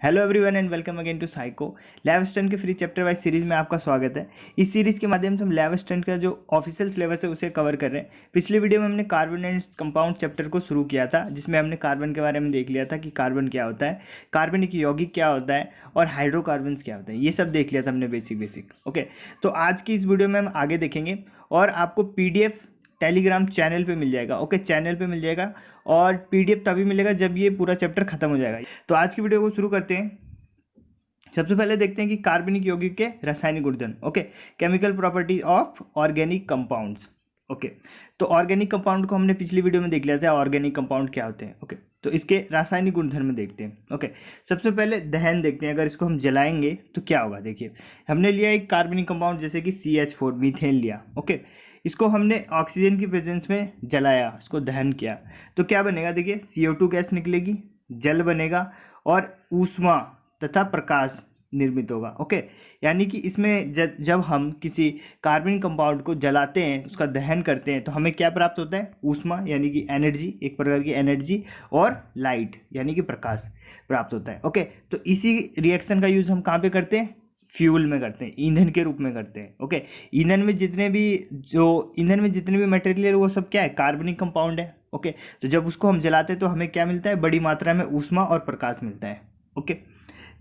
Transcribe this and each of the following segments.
Hello everyone and welcome again to psycho. Lab stand के free chapter wise series में आपका स्वागत है। इस सीरीज के माध्यम से हम लैब स्टैंड का जो ऑफिशियल सिलेबस है उसे कवर कर रहे हैं। पिछले वीडियो में हमने कार्बन एंड कंपाउंड चैप्टर को शुरू किया था, जिसमें हमने कार्बन के बारे में देख लिया था कि कार्बन क्या होता है, कार्बनिक यौगिक क्या होता है और हाइड्रोकार्बन्स क्या होता है, ये सब देख लिया था हमने बेसिक। ओके, तो आज की इस वीडियो में हम आगे देखेंगे और आपको पीडीएफ टेलीग्राम चैनल पे मिल जाएगा। ओके, चैनल पे मिल जाएगा और पीडीएफ तभी मिलेगा जब ये पूरा चैप्टर खत्म हो जाएगा। तो आज की वीडियो को शुरू करते हैं। सबसे पहले देखते हैं कि कार्बनिक यौगिक के रासायनिक गुणधर्म। Okay, chemical properties of organic compounds. Okay, तो ऑर्गेनिक कंपाउंड को हमने पिछली वीडियो में देख लिया था, ऑर्गेनिक कंपाउंड क्या होते हैं। ओके, तो इसके रासायनिक गुणधर्म देखते हैं। ओके, सबसे पहले दहन देखते हैं। अगर इसको हम जलाएंगे तो क्या होगा। देखिए, हमने लिया एक कार्बनिक कंपाउंड जैसे कि CH4 मीथेन लिया। ओके, इसको हमने ऑक्सीजन की प्रेजेंस में जलाया, इसको दहन किया तो क्या बनेगा। देखिए, CO2 गैस निकलेगी, जल बनेगा और ऊष्मा तथा प्रकाश निर्मित होगा। ओके, यानी कि इसमें जब हम किसी कार्बनिक कंपाउंड को जलाते हैं, उसका दहन करते हैं, तो हमें क्या प्राप्त होता है। ऊष्मा यानी कि एनर्जी, एक प्रकार की एनर्जी, और लाइट यानी कि प्रकाश प्राप्त होता है। ओके, तो इसी रिएक्शन का यूज़ हम कहाँ पे करते हैं, फ्यूल में करते हैं, ईंधन के रूप में करते हैं। ओके, ईंधन में जितने भी मटेरियल है वो सब क्या है, कार्बनिक कंपाउंड है। ओके, तो जब उसको हम जलाते हैं तो हमें क्या मिलता है, बड़ी मात्रा में ऊष्मा और प्रकाश मिलता है। ओके,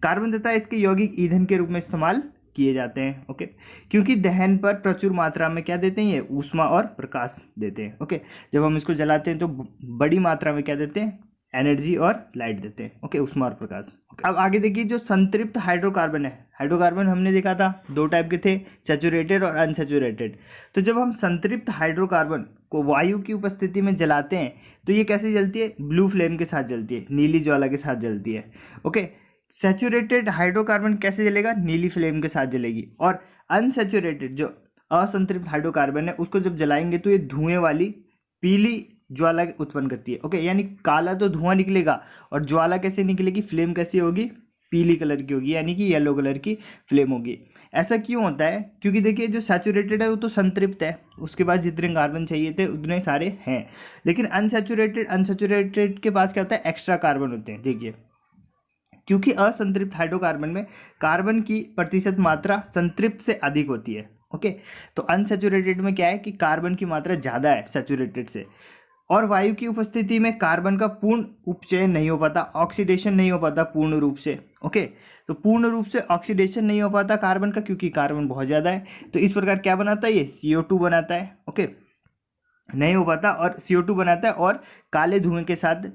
कार्बन तथा इसके यौगिक ईंधन के रूप में इस्तेमाल किए जाते हैं। ओके, क्योंकि दहन पर प्रचुर मात्रा में क्या देते हैं, ये ऊष्मा और प्रकाश देते हैं। ओके, जब हम इसको जलाते हैं तो बड़ी मात्रा में क्या देते हैं, एनर्जी और लाइट देते हैं। ओके, ऊष्मा और प्रकाश। अब आगे देखिए, जो संतृप्त हाइड्रोकार्बन है, हाइड्रोकार्बन हमने देखा था दो टाइप के थे, सैचुरेटेड और अनसैचुरेटेड। तो जब हम संतृप्त हाइड्रोकार्बन को वायु की उपस्थिति में जलाते हैं तो ये कैसे जलती है, ब्लू फ्लेम के साथ जलती है, नीली ज्वाला के साथ जलती है। ओके, सैचुरेटेड हाइड्रोकार्बन कैसे जलेगा, नीली फ्लेम के साथ जलेगी। और अनसैचुरेटेड जो असंतृप्त हाइड्रोकार्बन है उसको जब जलाएंगे तो ये धुएं वाली पीली ज्वाला उत्पन्न करती है। ओके, यानी काला तो धुआं निकलेगा और ज्वाला कैसे निकलेगी, फ्लेम कैसी होगी, पीली कलर की होगी, यानी कि येलो कलर की फ्लेम होगी। ऐसा क्यों होता है, क्योंकि देखिए जो सैचुरेटेड है वो तो संतृप्त है, उसके पास जितने कार्बन चाहिए थे उतने सारे हैं। लेकिन अनसैचुरेटेड के पास क्या होता है, एक्स्ट्रा कार्बन होते हैं। देखिए, क्योंकि असंतृप्त हाइड्रोकार्बन में कार्बन की प्रतिशत मात्रा संतृप्त से अधिक होती है। ओके, तो अनसैचुरेटेड में क्या है कि कार्बन की मात्रा ज़्यादा है सैचुरेटेड से, और वायु की उपस्थिति में कार्बन का पूर्ण उपचयन नहीं हो पाता, ऑक्सीडेशन नहीं हो पाता पूर्ण रूप से। ओके, तो पूर्ण रूप से ऑक्सीडेशन नहीं हो पाता कार्बन का, क्योंकि कार्बन बहुत ज़्यादा है। तो इस प्रकार क्या बनाता है, ये CO2 बनाता है। ओके, नहीं हो पाता और CO2 बनाता है और काले धुएं के साथ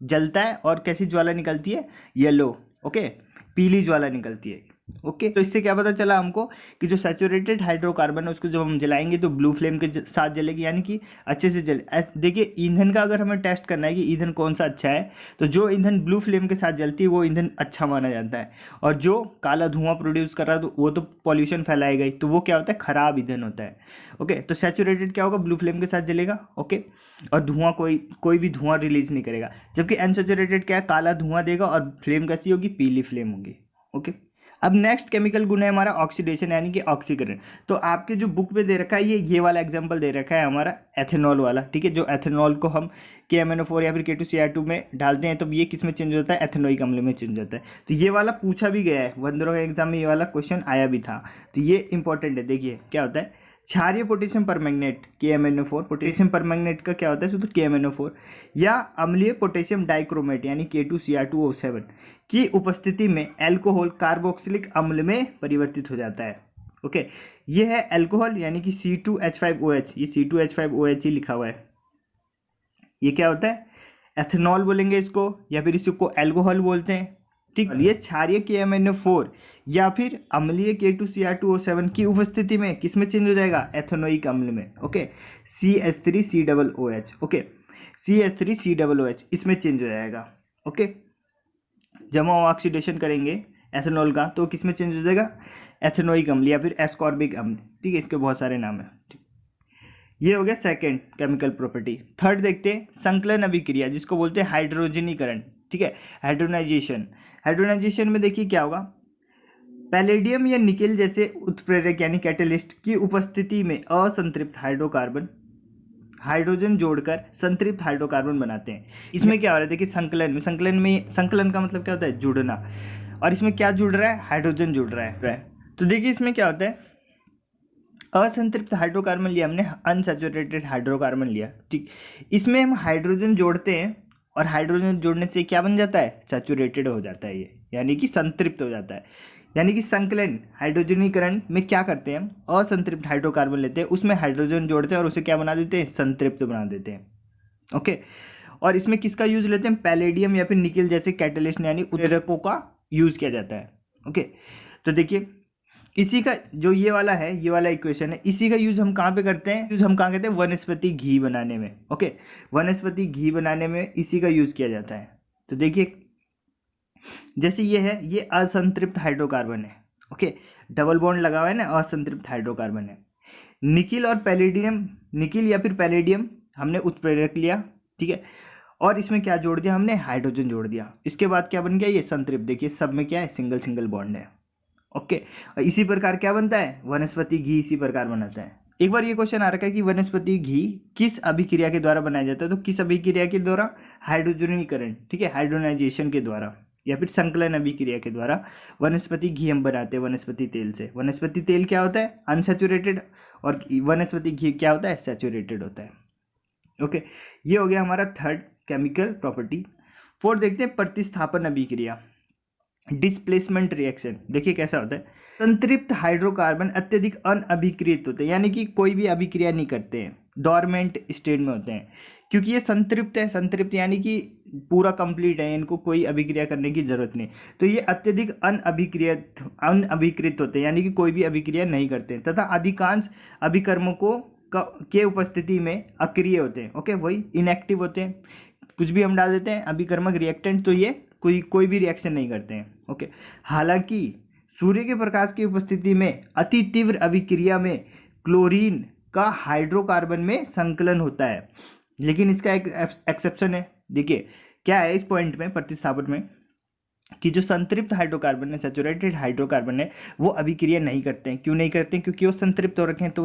जलता है और कैसी ज्वाला निकलती है, येलो, ओके, पीली ज्वाला निकलती है। ओके, तो इससे क्या पता चला हमको कि जो सैचुरेटेड हाइड्रोकार्बन है उसको जब हम जलाएंगे तो ब्लू फ्लेम के साथ जलेगी, यानी कि अच्छे से जले। देखिए, ईंधन का अगर हमें टेस्ट करना है कि ईंधन कौन सा अच्छा है, तो जो ईंधन ब्लू फ्लेम के साथ जलती है वो ईंधन अच्छा माना जाता है, और जो काला धुआं प्रोड्यूस कर रहा है तो वो तो पॉल्यूशन फैलाएगा ही, तो वो क्या होता है, खराब ईंधन होता है। ओके, तो सैचुरेटेड क्या होगा, ब्लू फ्लेम के साथ जलेगा। ओके, और धुआं कोई भी धुआं रिलीज नहीं करेगा। जबकि अनसैचुरेटेड क्या है, काला धुआं देगा और फ्लेम कैसी होगी, पीली फ्लेम होगी। ओके, अब नेक्स्ट केमिकल गुण है हमारा ऑक्सीडेशन, यानी कि ऑक्सीकरण। तो आपके जो बुक में दे रखा है ये वाला एग्जांपल दे रखा है हमारा एथेनॉल वाला। ठीक है, जो एथेनॉल को हम KMnO4 या फिर K2Cr2 में डालते हैं तो ये किस में चेंज होता है, एथेनोइक अम्ल में चेंज होता है। तो ये वाला पूछा भी गया है, वंदरों का एग्जाम में ये वाला क्वेश्चन आया भी था, तो ये इंपॉर्टेंट है। देखिए क्या होता है, क्षारीय potassium permanganate KMnO4, potassium permanganate का क्या होता है सूत्र, KMnO4, या अम्लीय पोटेशियम डाइक्रोमेट यानी K2Cr2O7 की उपस्थिति में अल्कोहल कार्बोक्सिलिक अम्ल में परिवर्तित हो जाता है। ओके, ये है अल्कोहल यानी कि C2H5OH, ये C2H5OH ही लिखा हुआ है। ये क्या होता है, एथेनॉल बोलेंगे इसको, या फिर इसको अल्कोहल बोलते हैं। ठीक, ये क्षारीय KMnO4 या फिर अम्लीय K2Cr2O7 की उपस्थिति में किस में चेंज हो जाएगा, एथेनोइक अम्ल में। ओके, CH3COOH, ओके, CH3COOH इसमें चेंज हो जाएगा। ओके, जब हम ऑक्सीडेशन करेंगे एथेनॉल का तो किस में चेंज हो जाएगा, एथेनोइक अम्ल या फिर एस्कॉर्बिक अम्ल। ठीक है, इसके बहुत सारे नाम हैं। ठीक, ये हो गया सेकंड केमिकल प्रॉपर्टी। थर्ड देखते हैं संकलन अभिक्रिया, जिसको बोलते हैं हाइड्रोजनीकरण। ठीक है, हाइड्रोनाइजेशन में देखिए क्या होगा, पैलेडियम या निकेल जैसे उत्प्रेरक यानी कैटलिस्ट की उपस्थिति में असंतृप्त हाइड्रोजन जोड़कर संतृप्त हाइड्रोकार्बन बनाते हैं। इसमें क्या हो रहा है, देखिए संकलन का मतलब क्या होता है, जुड़ना, और इसमें क्या जुड़ रहा है, हाइड्रोजन जुड़ रहा है। तो देखिए इसमें क्या होता है, असंतृप्त हाइड्रोकार्बन लिया हमने, अनसैचुरेटेड हाइड्रोकार्बन लिया, ठीक। इसमें हम हाइड्रोजन जोड़ते हैं और हाइड्रोजन जोड़ने से क्या बन जाता है, सैचुरेटेड हो जाता है ये, यानी कि संतृप्त हो जाता है। यानी कि संकलन हाइड्रोजनीकरण में क्या करते हैं, हम असंतृप्त हाइड्रोकार्बन लेते हैं, उसमें हाइड्रोजन जोड़ते हैं और उसे क्या बना देते हैं, संतृप्त बना देते हैं। ओके, और इसमें किसका यूज लेते हैं, पैलेडियम या फिर निकेल जैसे कैटलिस्ट यानी उत्प्रेरकों का यूज किया जाता है। ओके, तो देखिए इसी का जो ये वाला है, ये वाला इक्वेशन है, इसी का यूज हम कहाँ पे करते हैं, यूज हम कहाँ करते हैं, वनस्पति घी बनाने में। ओके, वनस्पति घी बनाने में इसी का यूज किया जाता है। तो देखिए जैसे ये है, ये असंतृप्त हाइड्रोकार्बन है। ओके, डबल बॉन्ड लगा हुआ है ना, असंतृप्त हाइड्रोकार्बन है। निकिल और पैलेडियम, निकिल या फिर पैलेडियम हमने उत्प्रेरक लिया, ठीक है, और इसमें क्या जोड़ दिया हमने, हाइड्रोजन जोड़ दिया। इसके बाद क्या बन गया, ये संतृप्त। देखिए सब में क्या है, सिंगल सिंगल बॉन्ड है। ओके, और इसी प्रकार क्या बनता है, वनस्पति घी इसी प्रकार बनाता है। एक बार ये क्वेश्चन आ रखा है कि वनस्पति घी किस अभिक्रिया के द्वारा बनाया जाता है, तो किस अभिक्रिया के द्वारा, हाइड्रोजनीकरण, ठीक है, हाइड्रोनाइजेशन के द्वारा या फिर संकलन अभिक्रिया के द्वारा वनस्पति घी हम बनाते हैं वनस्पति तेल से। वनस्पति तेल क्या होता है, अनसैचुरेटेड, और वनस्पति घी क्या होता है, सैचुरेटेड होता है। ओके, ये हो गया हमारा थर्ड केमिकल प्रॉपर्टी। फोर्थ देखते हैं प्रतिस्थापन अभिक्रिया, डिस्प्लेसमेंट रिएक्शन। देखिए कैसा होता है, संतृप्त हाइड्रोकार्बन अत्यधिक अनअभिक्रियत होते हैं, यानी कि कोई भी अभिक्रिया नहीं करते हैं, डॉर्मेंट स्टेट में होते हैं, क्योंकि ये संतृप्त है। संतृप्त यानी कि पूरा कंप्लीट है, इनको कोई अभिक्रिया करने की जरूरत नहीं, तो ये अत्यधिक अनअभिकृत होते हैं, यानी कि कोई भी अभिक्रिया नहीं करते हैं, तथा अधिकांश अभिकर्मों के उपस्थिति में अक्रिय होते हैं। ओके, वही इनएक्टिव होते हैं, कुछ भी हम डाल देते हैं अभिकर्मक रिएक्टेंट, तो ये कोई भी रिएक्शन नहीं करते हैं। ओके, हालांकि सूर्य के प्रकाश की उपस्थिति में अति तीव्र अभिक्रिया में क्लोरीन का हाइड्रोकार्बन में संकलन होता है, लेकिन इसका एक एक्सेप्शन है। देखिए क्या है इस पॉइंट में, प्रतिस्थापन में, कि जो संतृप्त हाइड्रोकार्बन है, सैचुरेटेड हाइड्रोकार्बन है, वो अभिक्रिया नहीं करते हैं। क्यों नहीं करते हैं, क्योंकि वो संतृप्त हो रखे हैं, तो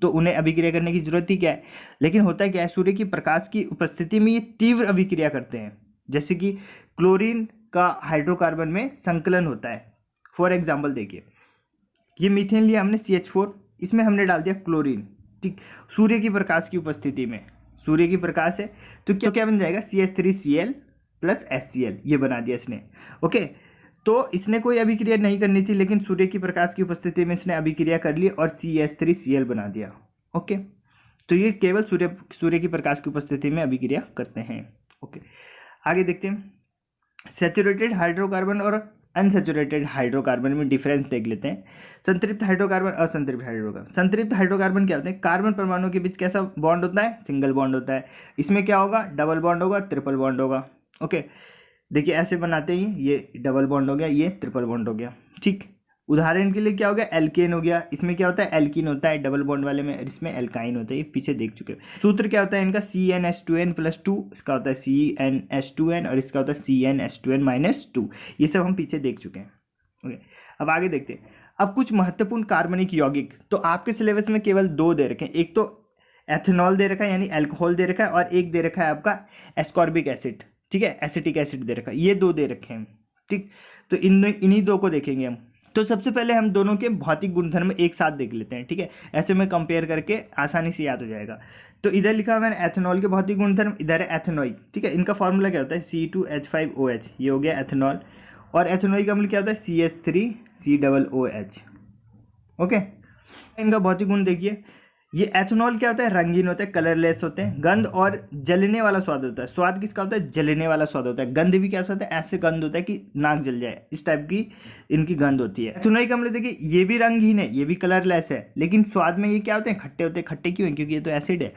उन्हें अभिक्रिया करने की जरूरत ही क्या है। लेकिन होता क्या है, सूर्य की प्रकाश की उपस्थिति में ये तीव्र अभिक्रिया करते हैं, जैसे कि क्लोरीन का हाइड्रोकार्बन में संकलन होता है। फॉर एग्जाम्पल देखिए, ये मीथेन लिया हमने CH4, इसमें हमने डाल दिया क्लोरीन, ठीक, सूर्य की प्रकाश की उपस्थिति में, सूर्य की प्रकाश है तो क्या बन जाएगा, CH3Cl + HCl, ये बना दिया इसने। ओके, तो इसने कोई अभिक्रिया नहीं करनी थी, लेकिन सूर्य की प्रकाश की उपस्थिति में इसने अभिक्रिया कर ली और CH3Cl बना दिया। ओके, तो ये केवल सूर्य की प्रकाश की उपस्थिति में अभिक्रिया करते हैं। ओके, आगे देखते हैं, सैचुरेटेड हाइड्रोकार्बन और अनसैचुरेटेड हाइड्रोकार्बन में डिफरेंस देख लेते हैं। संतृप्त हाइड्रोकार्बन, असंतृप्त हाइड्रोकार्बन। संतृप्त हाइड्रोकार्बन क्या होते हैं, कार्बन परमाणु के बीच कैसा बॉन्ड होता है, सिंगल बॉन्ड होता है। इसमें क्या होगा, डबल बॉन्ड होगा, ट्रिपल बॉन्ड होगा। ओके, देखिए ऐसे बनाते ही, ये डबल बॉन्ड हो गया, ये ट्रिपल बॉन्ड हो गया, ठीक। उदाहरण के लिए क्या हो गया, एल्केन हो गया, इसमें क्या होता है, एल्कीन होता है डबल बॉन्ड वाले में, इसमें एल्काइन होता है, ये पीछे देख चुके हैं। सूत्र क्या होता है इनका, CnH2n+2, इसका होता है CnH2n और इसका होता है CnH2n-2, ये सब हम पीछे देख चुके हैं। ओके, अब आगे देखते हैं। अब कुछ महत्वपूर्ण कार्बनिक यौगिक, तो आपके सिलेबस में केवल 2 दे रखे हैं, एक तो एथेनॉल दे रखा है यानी अल्कोहल दे रखा है, और एक दे रखा है आपका एस्कॉर्बिक एसिड, ठीक है, एसिटिक एसिड दे रखा है, ये 2 दे रखे हैं, ठीक। तो इन्हीं 2 को देखेंगे हम। तो सबसे पहले हम दोनों के भौतिक गुणधर्म एक साथ देख लेते हैं, ठीक है, ऐसे में कंपेयर करके आसानी से याद हो जाएगा। तो इधर लिखा हुआ है एथेनॉल के भौतिक गुणधर्म, इधर है एथेनॉइक, ठीक है। इनका फॉर्मूला क्या होता है, C2H5OH, ये हो गया एथेनॉल, और एथेनॉइक अम्ल क्या होता है, CH3COOH। ओके, इनका भौतिक गुण देखिए, ये एथेनॉल क्या होता है, रंगीन होता है, कलरलेस होते हैं, गंध और जलने वाला स्वाद होता है। स्वाद किसका होता है, जलने वाला स्वाद होता है। गंध भी क्या होता है, ऐसे गंध होता है कि नाक जल जाए, इस टाइप की इनकी गंध होती है। एथेनॉइक अम्ल देखिए, ये भी रंगहीन है, ये भी कलरलेस है, लेकिन स्वाद में ये क्या होते हैं, खट्टे होते हैं। खट्टे क्यों हैं, क्योंकि ये तो एसिड है।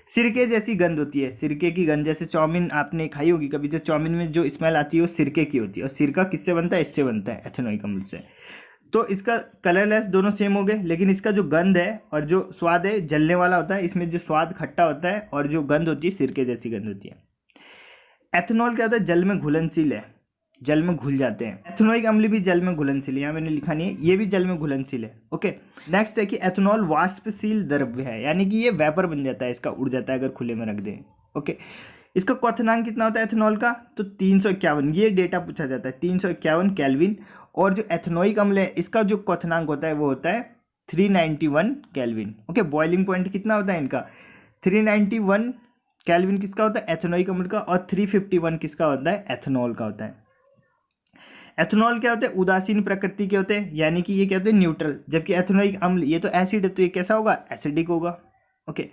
सिरके जैसी गंध होती है, सिरके की गंध, जैसे चाउमीन आपने खाई होगी कभी, जो चाउमीन में जो स्मेल आती है वो सिरके की होती है, और सिरका किससे बनता है, इससे बनता है, एथेनॉइक अम्ल से। तो इसका कलरलेस दोनों सेम हो गए, लेकिन इसका जो गंध है और जो स्वाद है जलने वाला होता है, इसमें जो स्वाद खट्टा होता है और जो गंध होती है सिरके जैसी गंध होती है। एथेनॉल क्या होता है, जल में घुलनशील है, जल में घुल जाते हैं। एथेनोइक अम्ल भी जल में घुलनशील है, यहाँ मैंने लिखा नहीं है, ये भी जल में घुलनशील है। ओके, नेक्स्ट है कि एथेनॉल वाष्पशील द्रव्य है, यानी कि ये वेपर बन जाता है, इसका उड़ जाता है अगर खुले में रख दें। ओके, इसका क्वथनांक कितना होता है एथेनॉल का, तो 351, ये डेटा पूछा जाता है, 351 केल्विन। और जो एथेनोइक अम्ल है इसका जो क्वथनांक होता है वो होता है 391 केल्विन। ओके, बॉइलिंग पॉइंट कितना होता है इनका, 391 केल्विन किसका होता है, एथेनोइक अम्ल का, और 351 किसका होता है, एथेनॉल का होता है। एथेनॉल क्या होता है, उदासीन प्रकृति के होते हैं, यानी कि ये क्या होते हैं, न्यूट्रल। जबकि एथेनोइक अम्ल ये तो एसिड है, तो ये कैसा होगा, एसिडिक होगा। ओके,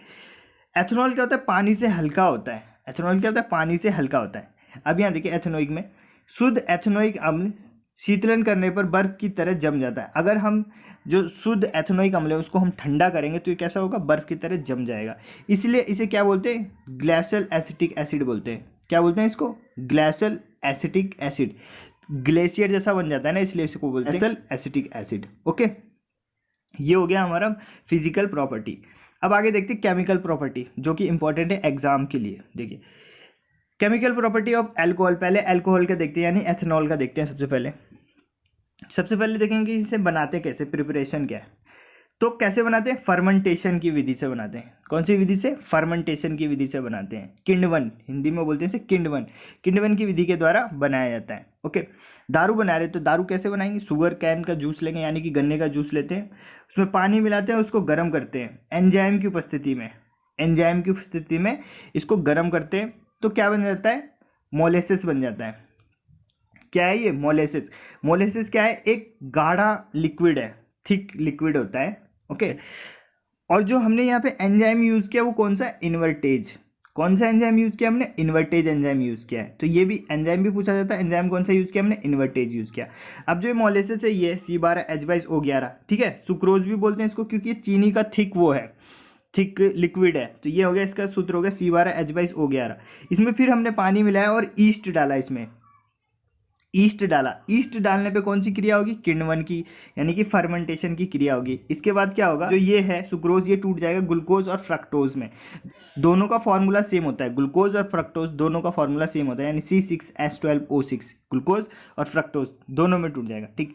एथेनॉल क्या होता है, पानी से हल्का होता है। एथेनॉल क्या होता है, पानी से हल्का होता है। अब यहाँ देखिए एथेनोइक में, शुद्ध एथेनोइक अम्ल शीतलन करने पर बर्फ की तरह जम जाता है। अगर हम जो शुद्ध एथेनोइक अम्ल है उसको हम ठंडा करेंगे तो ये कैसा होगा, बर्फ की तरह जम जाएगा। इसलिए इसे क्या बोलते हैं, ग्लेशियल एसिटिक एसिड बोलते हैं। क्या बोलते हैं इसको, ग्लेशियल एसिटिक एसिड। ग्लेशियर जैसा बन जाता है ना, इसलिए इसको बोलते हैं ग्लेशियल एसिटिक एसिड। ओके, ये हो गया हमारा फिजिकल प्रॉपर्टी। अब आगे देखते हैं केमिकल प्रॉपर्टी, जो कि इंपॉर्टेंट है एग्जाम के लिए। देखिए केमिकल प्रॉपर्टी ऑफ अल्कोहल, पहले अल्कोहल का देखते हैं, यानी एथेनॉल का देखते हैं। सबसे पहले देखेंगे इसे बनाते कैसे, प्रिपरेशन क्या है। तो कैसे बनाते हैं, फर्मेंटेशन की विधि से बनाते हैं। कौन सी विधि से, फर्मेंटेशन की विधि से बनाते हैं। किण्वन, हिंदी में बोलते हैं इसे किण्वन। किण्वन की विधि के द्वारा बनाया जाता है। ओके, दारू बना रहे तो दारू कैसे बनाएंगे, शुगर कैन का जूस लेंगे, यानी कि गन्ने का जूस लेते हैं, उसमें पानी मिलाते हैं, उसको गर्म करते हैं एंजाइम की उपस्थिति में। एंजाइम की उपस्थिति में इसको गर्म करते हैं तो क्या बन जाता है, मोलेसिस बन जाता है। क्या है ये, मोलेसिस। मोलेसिस क्या है, एक गाढ़ा लिक्विड है, थिक लिक्विड होता है। ओके, और जो हमने यहाँ पे एंजाइम यूज किया वो कौन सा, इन्वर्टेज। कौन सा एंजाइम यूज किया हमने, इन्वर्टेज एंजाइम यूज किया है। तो ये भी एंजाइम भी पूछा जाता है, एंजाइम कौन सा यूज किया हमने, इन्वर्टेज यूज किया। अब जो मोलेसिस है ये C12H22O11, ठीक है, सुक्रोज भी बोलते हैं इसको, क्योंकि ये चीनी का थिक वो है, थिक लिक्विड है। तो ये हो गया, इसका सूत्र हो गया C12H22O11। इसमें फिर हमने पानी मिलाया और ईस्ट डाला, इसमें ईस्ट डाला। ईस्ट डालने पे कौन सी क्रिया होगी, किण्वन की, यानी कि फर्मेंटेशन की क्रिया होगी। इसके बाद क्या होगा, जो ये है सुक्रोज, ये टूट जाएगा ग्लूकोज और फ्रक्टोज में। दोनों का फॉर्मूला सेम होता है, ग्लूकोज और फ्रक्टोज दोनों का फॉर्मूला सेम होता है, यानी C6H12O6, ग्लूकोज और फ्रक्टोज दोनों में टूट जाएगा। ठीक,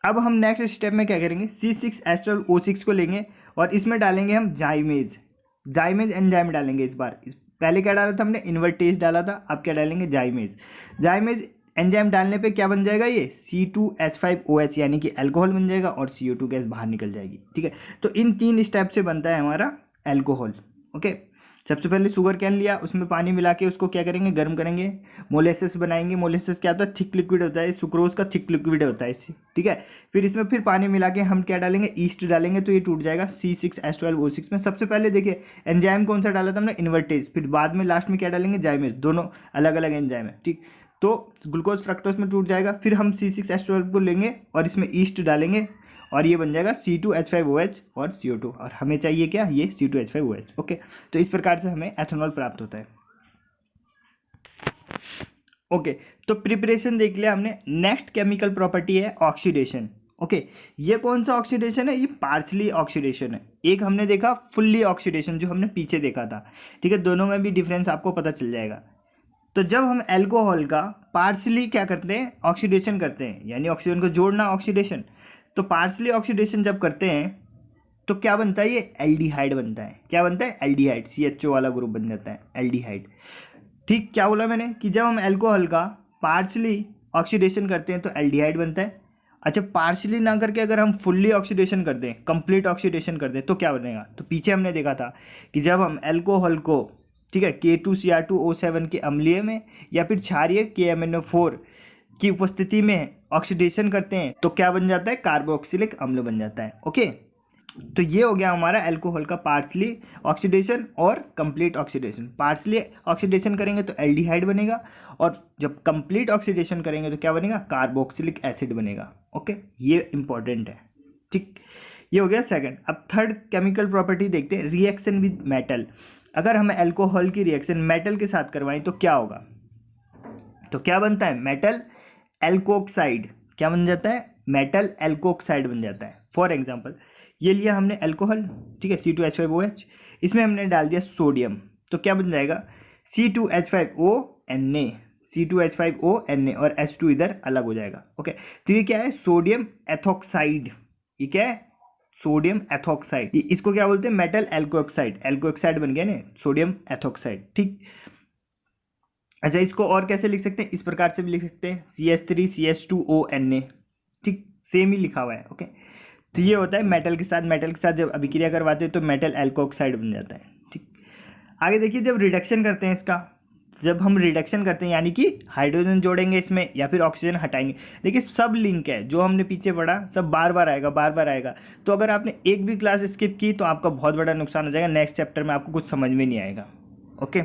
अब हम नेक्स्ट स्टेप में क्या करेंगे, C6H12O6 को लेंगे और इसमें डालेंगे हम जाइमेज। जाइमेज एंजाइम डालेंगे इस बार। पहले क्या डाला था हमने, इन्वर्टेज डाला था, अब क्या डालेंगे, जाइमेज। जाइमेज एंजाइम डालने पे क्या बन जाएगा, ये C2H5OH, यानी कि अल्कोहल बन जाएगा और CO2 गैस बाहर निकल जाएगी। ठीक है, तो इन 3 स्टेप से बनता है हमारा अल्कोहल। ओके, सबसे पहले शुगर कैन लिया, उसमें पानी मिला के उसको क्या करेंगे, गर्म करेंगे, मोलेसिस बनाएंगे। मोलेसिस क्या होता है, थिक लिक्विड होता है, सुक्रोज का थिक लिक्विड होता है। ठीक है, फिर इसमें फिर पानी मिला के हम क्या डालेंगे, ईस्ट डालेंगे, तो ये टूट जाएगा C6H12O6 में। सबसे पहले देखिए एंजाइम कौन सा डाला था हमने, इन्वर्टेज, फिर बाद में लास्ट में क्या डालेंगे, जाइमेज। दोनों अलग अलग एंजाइम है। ठीक, तो ग्लूकोज फ्रक्टोज में टूट जाएगा, फिर हम C6H12 को लेंगे और इसमें ईस्ट डालेंगे और ये बन जाएगा C2H5OH और CO2, और हमें चाहिए क्या, ये C2H5OH। ओके, तो इस प्रकार से हमें एथेनॉल प्राप्त होता है। ओके, तो प्रिपरेशन देख लिया हमने। नेक्स्ट केमिकल प्रॉपर्टी है ऑक्सीडेशन। ओके, ये कौन सा ऑक्सीडेशन है, ये पार्शली ऑक्सीडेशन है। एक हमने देखा फुल्ली ऑक्सीडेशन, जो हमने पीछे देखा था। ठीक है, दोनों में भी डिफरेंस आपको पता चल जाएगा। तो जब हम अल्कोहल का पार्शली क्या करते हैं, ऑक्सीडेशन करते हैं, यानी ऑक्सीजन को जोड़ना, ऑक्सीडेशन। तो पार्शली ऑक्सीडेशन जब करते हैं तो क्या बनता है, ये एल्डिहाइड बनता है। क्या बनता है, एल्डिहाइड, CHO वाला ग्रुप बन जाता है, एल्डिहाइड। ठीक, क्या बोला मैंने कि जब हम अल्कोहल का पार्शली ऑक्सीडेशन करते हैं तो एल्डिहाइड बनता है। अच्छा, पार्शली ना करके अगर हम फुल्ली ऑक्सीडेशन कर दें, कंप्लीट ऑक्सीडेशन कर दें, तो क्या बनेगा, तो पीछे हमने देखा था कि जब हम अल्कोहल को, ठीक है, K2Cr2O7 के अम्लीय में या फिर क्षारीय KMnO4 की उपस्थिति में ऑक्सीडेशन करते हैं तो क्या बन जाता है, कार्बोक्सिलिक अम्ल बन जाता है। ओके, तो ये हो गया हमारा अल्कोहल का पार्शली ऑक्सीडेशन और कंप्लीट ऑक्सीडेशन। पार्शली ऑक्सीडेशन करेंगे तो एल्डिहाइड बनेगा, और जब कंप्लीट ऑक्सीडेशन करेंगे तो क्या बनेगा, कार्बोक्सिलिक एसिड बनेगा। ओके, ये इंपॉर्टेंट है। ठीक, ये हो गया सेकंड। अब थर्ड केमिकल प्रॉपर्टी देखते हैं, रिएक्शन विद मेटल। अगर हम अल्कोहल की रिएक्शन मेटल के साथ करवाएं तो क्या होगा, तो क्या बनता है, मेटल एल्कोक्साइड। क्या बन जाता है, मेटल एल्कोक्साइड बन जाता है। फॉर एग्जांपल, ये लिया हमने अल्कोहल, ठीक है, C2H5OH, इसमें हमने डाल दिया सोडियम, तो क्या बन जाएगा, C2H5O Na, C2H5O Na और H2 इधर अलग हो जाएगा। ओके, तो ये क्या है, सोडियम एथोक्साइड। ये क्या है, सोडियम एथोक्साइड। इसको क्या बोलते हैं, मेटल एल्कोऑक्साइड। एल्कोऑक्साइड बन गया ना, सोडियम एथोक्साइड। ठीक, अच्छा इसको और कैसे लिख सकते हैं, इस प्रकार से भी लिख सकते हैं, CH3CH2ONa। ठीक, सेम ही लिखा हुआ है। ओके, तो ये होता है मेटल के साथ जब अभिक्रिया करवाते हैं तो मेटल एल्कोऑक्साइड बन जाता है। ठीक, आगे देखिए, जब रिडक्शन करते हैं इसका, जब हम रिडक्शन करते हैं यानी कि हाइड्रोजन जोड़ेंगे इसमें या फिर ऑक्सीजन हटाएंगे, देखिए सब लिंक है, जो हमने पीछे पढ़ा सब बार बार आएगा। तो अगर आपने एक भी क्लास स्किप की तो आपका बहुत बड़ा नुकसान हो जाएगा, नेक्स्ट चैप्टर में आपको कुछ समझ में नहीं आएगा। ओके,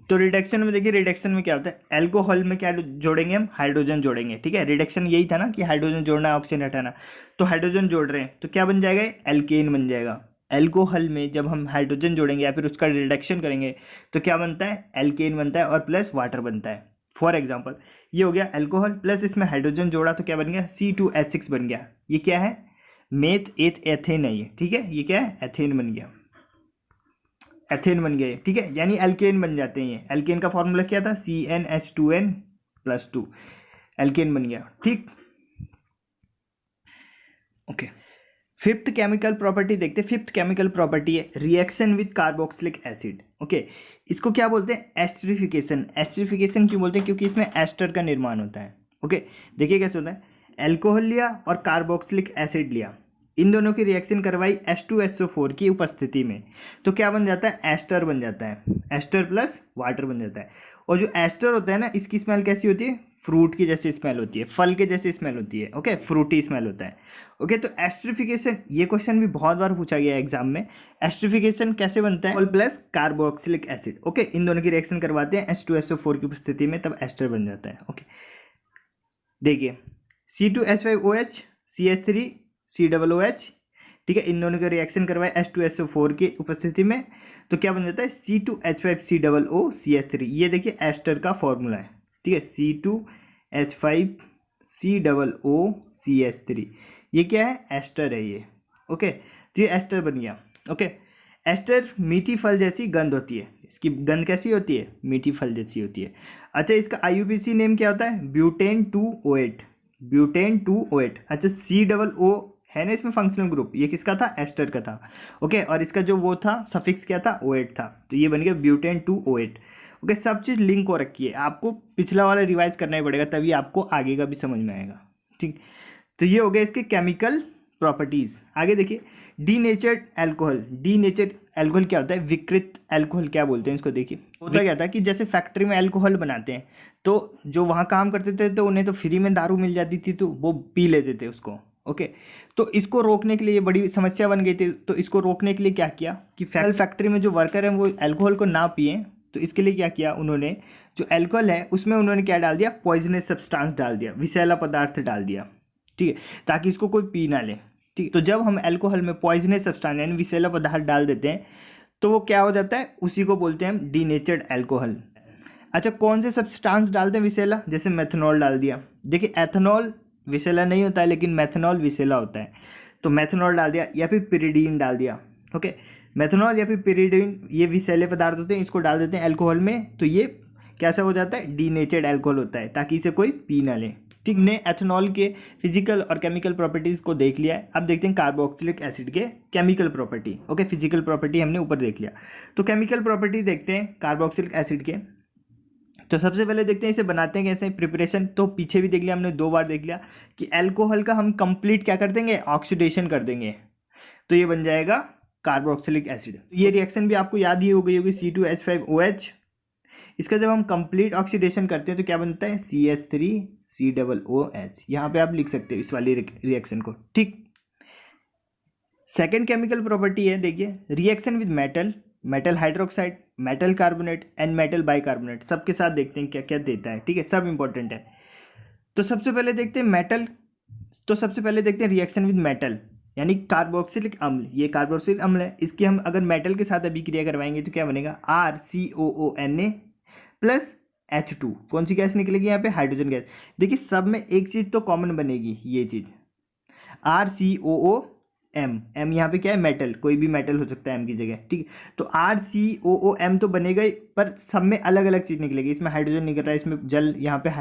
तो रिडक्शन में देखिए, रिडक्शन में क्या होता है, एल्कोहल में क्या जोड़ेंगे हम, हाइड्रोजन जोड़ेंगे। ठीक है, रिडक्शन यही था ना कि हाइड्रोजन जोड़ना, ऑक्सीजन हटाना, तो हाइड्रोजन जोड़ रहे हैं तो क्या बन जाएगा, एल्केन बन जाएगा। एल्कोहल में जब हम हाइड्रोजन जोड़ेंगे या फिर उसका रिडक्शन करेंगे तो क्या बनता है, एल्केन बनता है और प्लस वाटर बनता है। फॉर एग्जाम्पल ये हो गया एल्कोहल, प्लस इसमें हाइड्रोजन जोड़ा तो क्या बन गया, C2H6 बन गया। ये क्या है, मेथ एथ एथेन है ये। ठीक है, ये क्या है, एथेन बन गया, एथेन बन गया। ठीक है, यानी एल्केन बन जाते हैं। ये एल्केन का फॉर्मूला क्या था, CnH2n+2, एल्केन बन गया। ठीक, ओके, फिफ्थ केमिकल प्रॉपर्टी देखते हैं। फिफ्थ केमिकल प्रॉपर्टी है reaction with carboxylic acid. Okay, इसको क्या बोलते हैं, एस्टरिफिकेशन। एस्टरिफिकेशन क्यों बोलते हैं, क्योंकि इसमें एस्टर का निर्माण होता है। ओके, देखिए कैसे होता है, एल्कोहल लिया और कार्बोक्सिलिक एसिड लिया, इन दोनों की रिएक्शन करवाई H2SO4 की उपस्थिति में, तो क्या बन जाता है, एस्टर बन जाता है। एस्टर प्लस वाटर बन जाता है। और जो एस्टर होता है ना, इसकी स्मेल कैसी होती है, फ्रूट की जैसी स्मेल होती है, फल के जैसी स्मेल होती है। ओके, फ्रूटी स्मेल होता है। ओके, तो एस्टरिफिकेशन, ये क्वेश्चन भी बहुत बार पूछा गया है एग्जाम में। एस्टरिफिकेशन कैसे बनता है, alcohol plus carboxylic acid. Okay, इन दोनों की रिएक्शन करवाते हैं H2SO4 की उपस्थिति में, तब एस्टर बन जाता है। ओके, देखिए C2H5OH CH3COOH। ठीक है, इन दोनों का रिएक्शन करवाए H2SO4 की उपस्थिति में, तो क्या बन जाता है, C2H5COO CH3। ये देखिए एस्टर का फॉर्मूला है। ठीक है, C2H5COO CH3, ये क्या है, एस्टर है ये। ओके, तो ये एस्टर बन गया। ओके, एस्टर मीठी फल जैसी गंध होती है, इसकी गंध कैसी होती है, मीठी फल जैसी होती है। अच्छा, इसका IUPAC नेम क्या होता है, ब्यूटेन 2O8। Butane 2O8। अच्छा, COO है ना इसमें फंक्शनल ग्रुप, ये किसका था, एस्टर का था। ओके, और इसका जो वो था सफिक्स क्या था, O8 था, तो ये बन गया ब्यूटेन 2O8। ओके, सब चीज़ लिंक हो रखी है, आपको पिछला वाला रिवाइज करना ही पड़ेगा, तभी आपको आगे का भी समझ में आएगा। ठीक, तो ये हो गया इसके केमिकल प्रॉपर्टीज। आगे देखिए, डीनेचर्ड अल्कोहल। डीनेचर्ड अल्कोहल क्या होता है, विकृत अल्कोहल क्या बोलते हैं इसको। देखिए होता क्या था कि जैसे फैक्ट्री में अल्कोहल बनाते हैं, तो जो वहाँ काम करते थे तो उन्हें तो फ्री में दारू मिल जाती थी, तो वो पी लेते थे उसको। ओके, तो इसको रोकने के लिए ये बड़ी समस्या बन गई थी, तो इसको रोकने के लिए क्या किया कि फैक्ट्री में जो वर्कर हैं वो अल्कोहल को ना पिए, तो इसके लिए क्या किया उन्होंने, जो अल्कोहल है उसमें उन्होंने क्या डाल दिया, पॉइजनस सब्सटेंस डाल दिया, विषैला पदार्थ डाल दिया। ठीक है, ताकि इसको कोई पी ना ले। ठीक, तो जब हम अल्कोहल में पॉइजनस सब्सटेंस यानी विषैला पदार्थ डाल देते हैं तो वो क्या हो जाता है, उसी को बोलते हैं हम डीनेचर्ड अल्कोहल। अच्छा, कौन से सब्सटेंस डालते हैं विषैला, जैसे मेथनॉल डाल दिया। देखिए एथनॉल विषैला नहीं होता है, लेकिन मेथनॉल विषैला होता है, तो मेथनॉल डाल दिया, या फिर पिरिडीन डाल दिया। ओके, मेथनॉल या फिर पिरिडीन ये विषैले पदार्थ होते हैं, इसको डाल देते हैं अल्कोहल में, तो ये कैसा हो जाता है, डीनेचर्ड अल्कोहल होता है, ताकि इसे कोई पी ना ले। ठीक, ने एथनॉल के फिजिकल और केमिकल प्रॉपर्टीज को देख लिया है। अब देखते हैं कार्बोक्सिलिक एसिड के chemical property. Okay, physical property हमने ऊपर देख लिया, तो केमिकल प्रॉपर्टी देखते हैं कार्बोक्सिलिक एसिड के। तो सबसे पहले देखते हैं इसे बनाते हैं कैसे, प्रिपरेशन तो पीछे भी देख लिया हमने, 2 बार देख लिया कि अल्कोहल का हम कंप्लीट क्या कर देंगे, ऑक्सीडेशन कर देंगे, तो ये बन जाएगा कार्बोक्सिलिक एसिड। ये रिएक्शन भी आपको याद ही हो गई होगी, C2H5OH। इसका जब हम कंप्लीट ऑक्सीडेशन करते हैं तो क्या बनता है, CH3COOH। यहाँ पे आप लिख सकते हो इस वाली रिएक्शन को। ठीक, सेकेंड केमिकल प्रॉपर्टी है, देखिए reaction with metal, metal hydroxide, metal carbonate and metal bicarbonate, सबके साथ देखते हैं क्या क्या देता है। ठीक है, सब इंपॉर्टेंट है। तो सबसे पहले देखते हैं मेटल, तो सबसे पहले देखते हैं रिएक्शन विद मेटल यानी कार्बोक्सिलिक अम्ल। ये कार्बोक्सिलिक अम्ल है, इसकी हम अगर मेटल के साथ अभिक्रिया करवाएंगे तो क्या बनेगा, RCOONA प्लस H2। कौन सी गैस निकलेगी यहाँ पे, हाइड्रोजन गैस। देखिए सब में एक चीज़ तो कॉमन बनेगी, ये चीज़ RCOO एम यहाँ पे क्या है, मेटल, कोई भी मेटल हो सकता है एम की जगह, ठीक है। तो RCOOM तो बनेगा ही, पर सब में अलग अलग चीज़ निकलेगी। इसमें हाइड्रोजन निकल रहा है, इसमें जल, यहाँ पे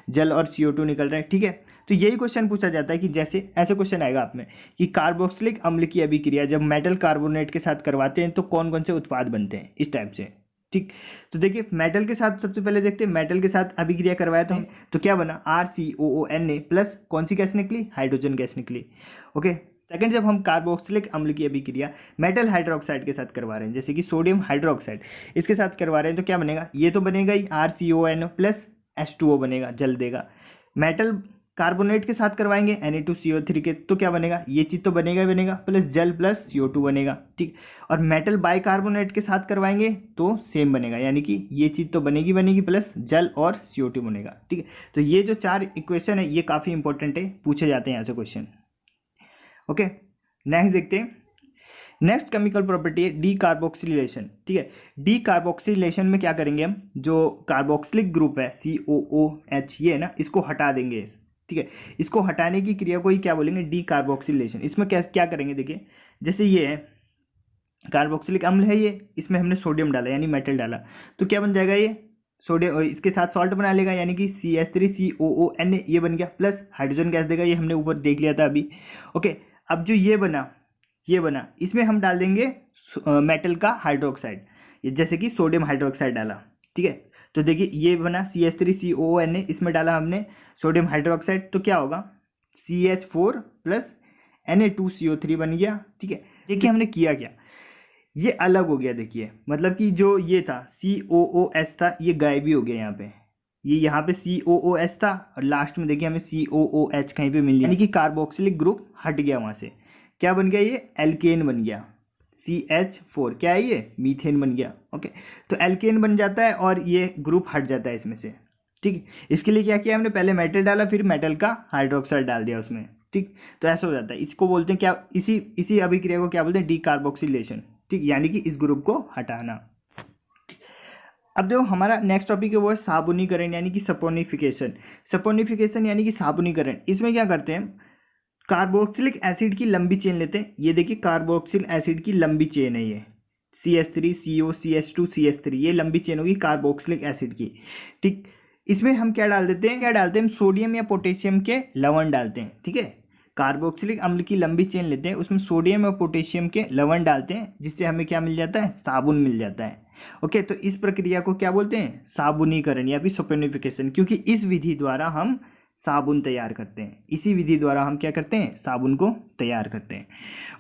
जल और CO2 निकल रहा है, ठीक है। तो यही क्वेश्चन पूछा जाता है कि जैसे ऐसे क्वेश्चन आएगा आप में कि कार्बोक्सिलिक अम्ल की अभिक्रिया जब मेटल कार्बोनेट के साथ करवाते हैं तो कौन कौन से उत्पाद बनते हैं, इस टाइप से, ठीक। तो देखिए मेटल के साथ सबसे पहले देखते हैं, मेटल के साथ अभिक्रिया करवाया तो क्या बना, RCOONA प्लस कौन सी गैस निकली, हाइड्रोजन गैस निकली, ओके। सेकंड, जब हम कार्बोक्सिलिक अम्ल की अभिक्रिया मेटल हाइड्रोक्साइड के साथ करवा रहे हैं, जैसे कि सोडियम हाइड्रोक्साइड, इसके साथ करवा रहे हैं तो क्या बनेगा, ये तो बनेगा ही RCONO प्लस H2O बनेगा, जल देगा। मेटल कार्बोनेट के साथ करवाएंगे Na2CO3 के, तो क्या बनेगा, ये चीज़ तो बनेगा ही बनेगा, प्लस जल प्लस CO2 बनेगा, ठीक। और मेटल बाइकार्बोनेट के साथ करवाएंगे तो सेम बनेगा, यानी कि ये चीज़ तो बनेगी बनेगी प्लस जल और CO2 बनेगा, ठीक है। तो ये जो 4 इक्वेशन है ये काफ़ी इंपॉर्टेंट है, पूछे जाते हैं यहाँ से क्वेश्चन, ओके। नेक्स्ट देखते हैं, नेक्स्ट केमिकल प्रॉपर्टी है डी कार्बोक्सिलेशन, ठीक है। डी कार्बोक्सिलेशन में क्या करेंगे हम, जो कार्बोक्सिलिक ग्रुप है COOH ये है ना, इसको हटा देंगे, ठीक है। इसको हटाने की क्रिया को ही क्या बोलेंगे, डी कार्बोक्सिलेशन। इसमें क्या करेंगे, देखिए जैसे ये है कार्बोक्सिलिक अम्ल है ये, इसमें हमने सोडियम डाला यानी मेटल डाला, तो क्या बन जाएगा, ये सोडियम इसके साथ सॉल्ट बना लेगा, यानी कि CH3COONA ये बन गया, प्लस हाइड्रोजन गैस देगा, ये हमने ऊपर देख लिया था अभी, ओके। अब जो ये बना इसमें हम डाल देंगे मेटल का हाइड्रोक्साइड, ये जैसे कि सोडियम हाइड्रोक्साइड डाला, ठीक है। तो देखिए ये बना CH3COONA, इसमें डाला हमने सोडियम हाइड्रोक्साइड, तो क्या होगा, CH4 प्लस Na2CO3 बन गया, ठीक है। देखिए हमने किया क्या, ये अलग हो गया, देखिए मतलब कि जो ये था COOH था, ये गायब ही हो गया यहाँ पे, ये यहाँ पे COOH था और लास्ट में देखिए हमें COOH कहीं पे मिल गया, यानी कि कार्बोक्सिलिक ग्रुप हट गया वहाँ से, क्या बन गया, ये एल्केन बन गया, CH4 क्या है, ये मीथेन बन गया, ओके। तो एल्केन बन जाता है और ये ग्रुप हट जाता है इसमें से, ठीक। इसके लिए क्या किया हमने, पहले मेटल डाला, फिर मेटल का हाइड्रोक्साइड डाल दिया उसमें, ठीक। तो ऐसा हो जाता है, इसको बोलते हैं क्या, इसी अभिक्रिया को क्या बोलते हैं, डी कार्बोक्सिलेशन, ठीक, यानी कि इस ग्रुप को हटाना। अब जो हमारा नेक्स्ट टॉपिक है वो है साबुनीकरण यानी कि सपोनिफिकेशन। सपोनिफिकेशन यानी कि साबुनीकरण, इसमें क्या करते हैं, कार्बोक्सिलिक एसिड की लंबी चेन लेते हैं, ये देखिए कार्बोक्सिलिक एसिड की लंबी चेन है ये, CH3 CO CH2 CH3, ये लंबी चेन होगी कार्बोक्सिलिक एसिड की, ठीक। इसमें हम क्या डाल देते हैं, हम सोडियम या पोटेशियम के लवण डालते हैं, ठीक है। कार्बोक्सिलिक अम्ल की लंबी चेन लेते हैं, उसमें सोडियम और पोटेशियम के लवण डालते हैं, जिससे हमें क्या मिल जाता है, साबुन मिल जाता है, ओके। तो इस प्रक्रिया को क्या बोलते हैं, साबुनीकरण या फिर सपोनिफिकेशन, क्योंकि इस विधि द्वारा हम साबुन तैयार करते हैं, इसी विधि द्वारा हम क्या करते हैं, साबुन को तैयार करते हैं,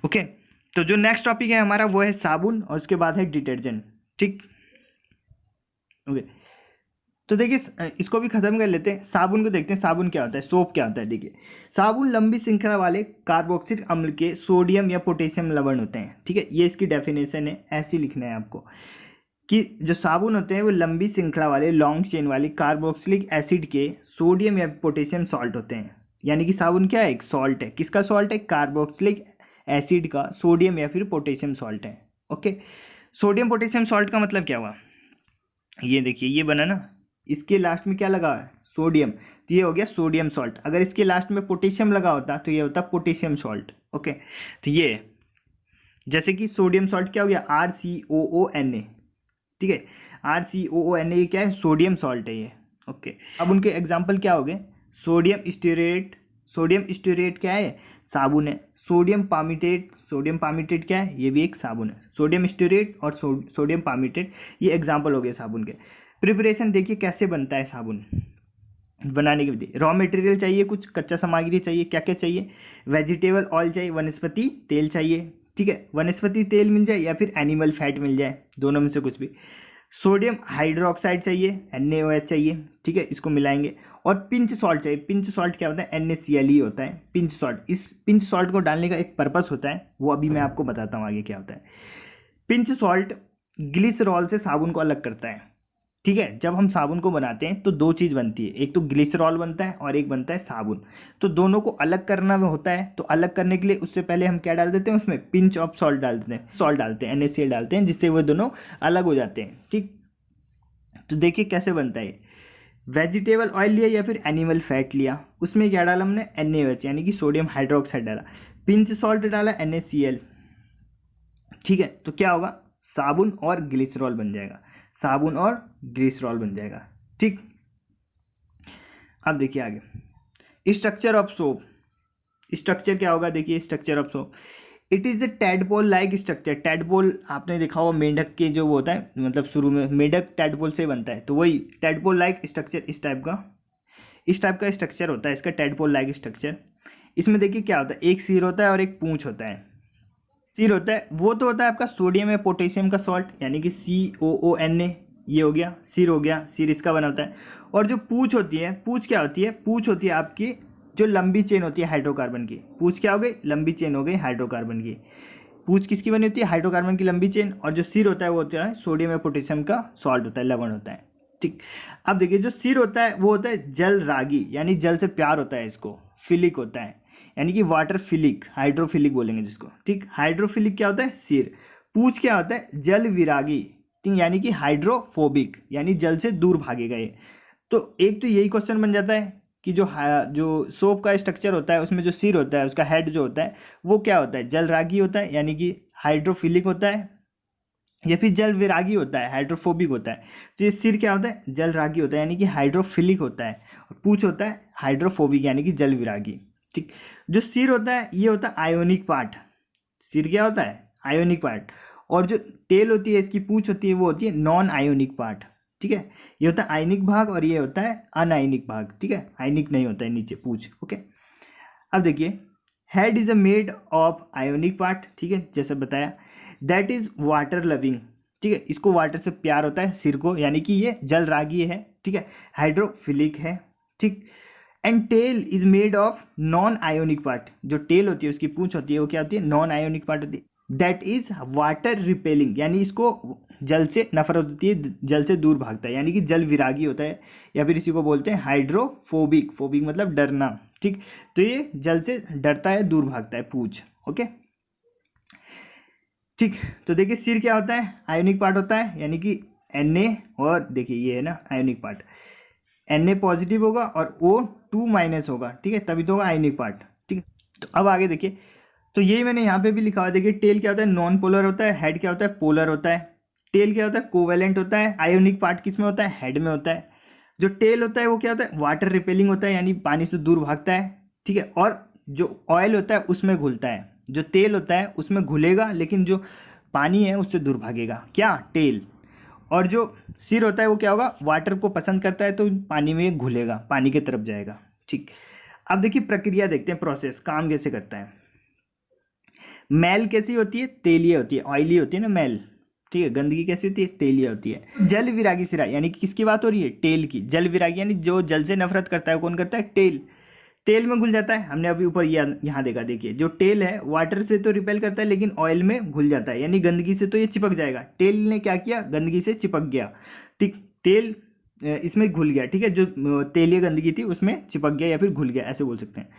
ओके। तो जो नेक्स्ट टॉपिक है हमारा वो है साबुन, और उसके बाद है डिटर्जेंट, ठीक, ओके। तो देखिए इसको भी खत्म कर लेते हैं, साबुन को देखते हैं, साबुन क्या होता है, सोप क्या होता है। देखिए साबुन लंबी श्रृंखला वाले कार्बोक्सिलिक अम्ल के सोडियम या पोटेशियम लवण होते हैं, ठीक है। ये इसकी डेफिनेशन है, ऐसी लिखना है आपको कि जो साबुन होते हैं वो लंबी श्रृंखला वाले लॉन्ग चेन वाली कार्बोक्सिलिक एसिड के सोडियम या पोटेशियम सॉल्ट होते हैं, यानी कि साबुन क्या है, एक सॉल्ट है, किसका सॉल्ट है, कार्बोक्सिलिक एसिड का सोडियम या फिर पोटेशियम सॉल्ट है, ओके। सोडियम पोटेशियम सॉल्ट का मतलब क्या हुआ, ये देखिए ये बना ना, इसके लास्ट में क्या लगा है, सोडियम, तो ये हो गया सोडियम सॉल्ट। अगर इसके लास्ट में पोटेशियम लगा होता तो ये होता पोटेशियम सॉल्ट, ओके। तो ये जैसे कि सोडियम सॉल्ट क्या हो गया, RCOONA, ठीक है, RCOONA ये क्या है, सोडियम सॉल्ट है ये, ओके। अब उनके एग्जाम्पल क्या हो गए, सोडियम स्टीरेट, सोडियम स्टीरेट क्या है, साबुन है। सोडियम पामीटेट क्या है, ये भी एक साबुन है। सोडियम स्टीरेट और सोडियम पामीटेट ये एग्जाम्पल हो गए साबुन के। प्रिपरेशन देखिए कैसे बनता है साबुन बनाने की विधि, रॉ मटेरियल चाहिए, कुछ कच्चा सामग्री चाहिए, क्या क्या चाहिए, वेजिटेबल ऑयल चाहिए, वनस्पति तेल चाहिए, ठीक है। वनस्पति तेल मिल जाए या फिर एनिमल फैट मिल जाए, दोनों में से कुछ भी। सोडियम हाइड्रोक्साइड चाहिए, NaOH चाहिए, ठीक है, इसको मिलाएंगे। और पिंच सॉल्ट चाहिए, पिंच सॉल्ट क्या होता है, NaCl होता है पिंच सॉल्ट। इस पिंच सॉल्ट को डालने का एक पर्पस होता है, वो अभी मैं आपको बताता हूँ आगे क्या होता है। पिंच सॉल्ट ग्लिसरॉल से साबुन को अलग करता है, ठीक है। जब हम साबुन को बनाते हैं तो दो चीज़ बनती है, एक तो ग्लिसरॉल बनता है और एक बनता है साबुन। तो दोनों को अलग करना होता है, तो अलग करने के लिए उससे पहले हम क्या डाल देते हैं, उसमें पिंच ऑफ सॉल्ट डाल देते हैं, सॉल्ट डालते हैं, NaCl डालते हैं, जिससे वो दोनों अलग हो जाते हैं, ठीक। तो देखिए कैसे बनता है, वेजिटेबल ऑयल लिया या फिर एनिमल फैट लिया, उसमें क्या डाला हमने, NaOH यानी कि सोडियम हाइड्रोक्साइड डाला। पिंच सॉल्ट डाला NaCl, ठीक है, तो क्या होगा, साबुन और ग्लिसरॉल बन जाएगा, साबुन और ग्लिसरॉल बन जाएगा। ठीक, अब देखिए आगे स्ट्रक्चर ऑफ सोप। स्ट्रक्चर क्या होगा, देखिए structure of soap, it is the tadpole like structure. Tadpole आपने देखा होगा मेंढक के जो वो होता है, मतलब शुरू में मेंढक टैडपोल से बनता है, तो वही टैडपोल लाइक स्ट्रक्चर, इस टाइप का स्ट्रक्चर होता है इसका, टैडपोल लाइक स्ट्रक्चर। इसमें देखिए क्या होता है, एक सिर होता है और एक पूंछ होता है। सिर होता है वो तो होता है आपका सोडियम या पोटेशियम का सॉल्ट, यानी कि COONA, ये हो गया सिर, हो गया सिर इसका बना होता है। और जो पूंछ होती है, पूंछ क्या होती है, पूंछ होती है आपकी जो लंबी चेन होती है हाइड्रोकार्बन की। पूंछ क्या हो गई, लंबी चेन हो गई हाइड्रोकार्बन की। पूंछ किसकी बनी होती है, हाइड्रोकार्बन की लंबी चेन। और जो सिर होता है वो होता है सोडियम या पोटेशियम का सॉल्ट होता है, लवण होता है। ठीक, अब देखिए जो सिर होता है वो होता है जल रागी, यानी जल से प्यार होता है इसको। फिलिक होता है, यानी कि वाटर फिलिक, हाइड्रोफिलिक बोलेंगे जिसको। ठीक, हाइड्रोफिलिक क्या होता है, सिर। पूंछ क्या होता है, जल विरागी, ठीक, यानी कि हाइड्रोफोबिक, यानी जल से दूर भागेगा ये। तो एक तो यही क्वेश्चन बन जाता है कि जो सोप का स्ट्रक्चर होता है उसमें जो सिर होता है, उसका हेड जो होता है वो क्या होता है, जल रागी होता है, यानी कि हाइड्रोफिलिक होता है, या फिर जल विरागी होता है, हाइड्रोफोबिक होता है। तो ये सिर क्या होता है, जल रागी होता है, यानी कि हाइड्रोफिलिक होता है। और पूंछ होता है हाइड्रोफोबिक, यानी कि जल विरागी। ठीक, जो सिर होता है ये होता है आयोनिक पार्ट। सिर क्या होता है, आयोनिक पार्ट। और जो टेल होती है, इसकी पूंछ होती है, वो होती है नॉन आयोनिक पार्ट। ठीक है, ये होता है आयनिक भाग और ये होता है अनायनिक भाग। ठीक है, आयनिक नहीं होता है नीचे पूंछ। ओके, अब देखिए head is a made of ionic part, ठीक है, जैसे बताया, दैट इज वाटर लविंग। ठीक है, इसको वाटर से प्यार होता है सिर को, यानी कि ये जल रागी है। ठीक है, हाइड्रोफिलिक है। ठीक, and tail is made of non ionic part. जो टेल होती है, उसकी पूंछ होती है, वो क्या होती है, नॉन आयोनिक पार्ट होती है। दैट इज वाटर रिपेलिंग, यानी इसको जल से नफरत होती है, जल से दूर भागता है, यानी कि जल विरागी होता है, या फिर इसी को बोलते हैं हाइड्रोफोबिक। फोबिक मतलब डरना। ठीक, तो ये जल से डरता है, दूर भागता है, पूंछ। ओके, ठीक, तो देखिए सिर क्या होता है, आयोनिक पार्ट होता है, यानी कि Na, और देखिए ये है ना आयोनिक पार्ट, Na पॉजिटिव होगा और O2 माइनस होगा। ठीक है, तभी तो होगा आयोनिक पार्ट। ठीक है, तो अब आगे देखिए, तो यही मैंने यहाँ पे भी लिखा हुआ है। देखिए टेल क्या होता है, नॉन पोलर होता है। हेड क्या होता है, पोलर होता है। टेल क्या होता है, कोवेलेंट होता है। आयोनिक पार्ट किस में होता है, हेड में होता है। जो टेल होता है वो क्या होता है, वाटर रिपेलिंग होता है, यानी पानी से दूर भागता है। ठीक है, और जो ऑयल होता है उसमें घुलता है। जो तेल होता है उसमें घुलेगा, लेकिन जो पानी है उससे दूर भागेगा, क्या, टेल। और जो सिर होता है वो क्या होगा, वाटर को पसंद करता है, तो पानी में घुलेगा, पानी की तरफ जाएगा। ठीक, अब देखिए प्रक्रिया देखते हैं, प्रोसेस काम कैसे करता है। मैल कैसी होती है, तेलीय होती है, ऑयली होती है ना मैल। ठीक है, गंदगी कैसी होती है, तेलीय होती है। जल विरागी सिरा, यानी कि किसकी बात हो रही है, टेल की। जल विरागी यानी जो जल से नफरत करता है, कौन करता है, टेल। तेल में घुल जाता है, हमने अभी ऊपर यहाँ देखा। देखिए जो टेल है वाटर से तो रिपेल करता है, लेकिन ऑयल में घुल जाता है, यानी गंदगी से तो ये चिपक जाएगा। टेल ने क्या किया, गंदगी से चिपक गया। ठीक, तेल इसमें घुल गया। ठीक है, जो तेलीय गंदगी थी उसमें चिपक गया या फिर घुल गया, ऐसे बोल सकते हैं।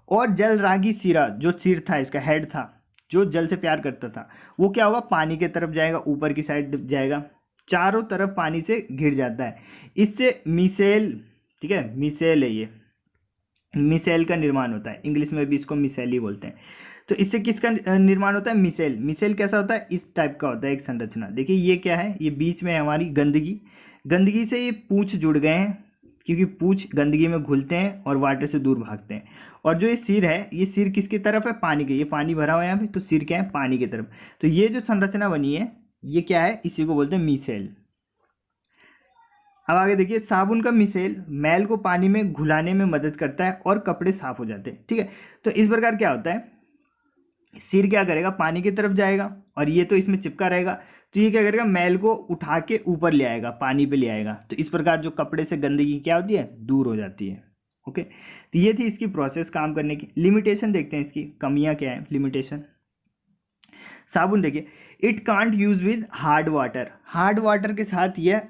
और जल रागी सिरा, जो सिर था, इसका हेड था, जो जल से प्यार करता था, वो क्या होगा, पानी की तरफ जाएगा, ऊपर की साइड जाएगा, चारों तरफ पानी से घिर जाता है। इससे मिसेल, ठीक है, मिसेल है ये, मिसेल का निर्माण होता है। इंग्लिश में भी इसको मिसेल ही बोलते हैं। तो इससे किसका निर्माण होता है, मिसेल। मिसेल कैसा होता है, इस टाइप का होता है एक संरचना। देखिए ये क्या है, ये बीच में है हमारी गंदगी। गंदगी से ये पूंछ जुड़ गए हैं, क्योंकि पूंछ गंदगी में घुलते हैं और वाटर से दूर भागते हैं। और जो ये सिर है, ये सिर किसकी तरफ है, पानी के। ये पानी भरा हुआ है यहाँ पे, तो सिर क्या है, पानी की तरफ। तो ये जो संरचना बनी है ये क्या है, इसी को बोलते हैं मिसेल। अब आगे देखिए, साबुन का मिसेल मैल को पानी में घुलाने में मदद करता है और कपड़े साफ हो जाते हैं। ठीक है, तो इस प्रकार क्या होता है, सिर क्या करेगा, पानी की तरफ जाएगा, और ये तो इसमें चिपका रहेगा, तो ये क्या करेगा, मैल को उठा के ऊपर ले आएगा, पानी पे ले आएगा। तो इस प्रकार जो कपड़े से गंदगी क्या होती है, दूर हो जाती है। ओके, तो ये थी इसकी प्रोसेस काम करने की। लिमिटेशन देखते हैं, इसकी कमियां क्या है, लिमिटेशन। साबुन देखिए, it can't use with hard water. Hard water के साथ यह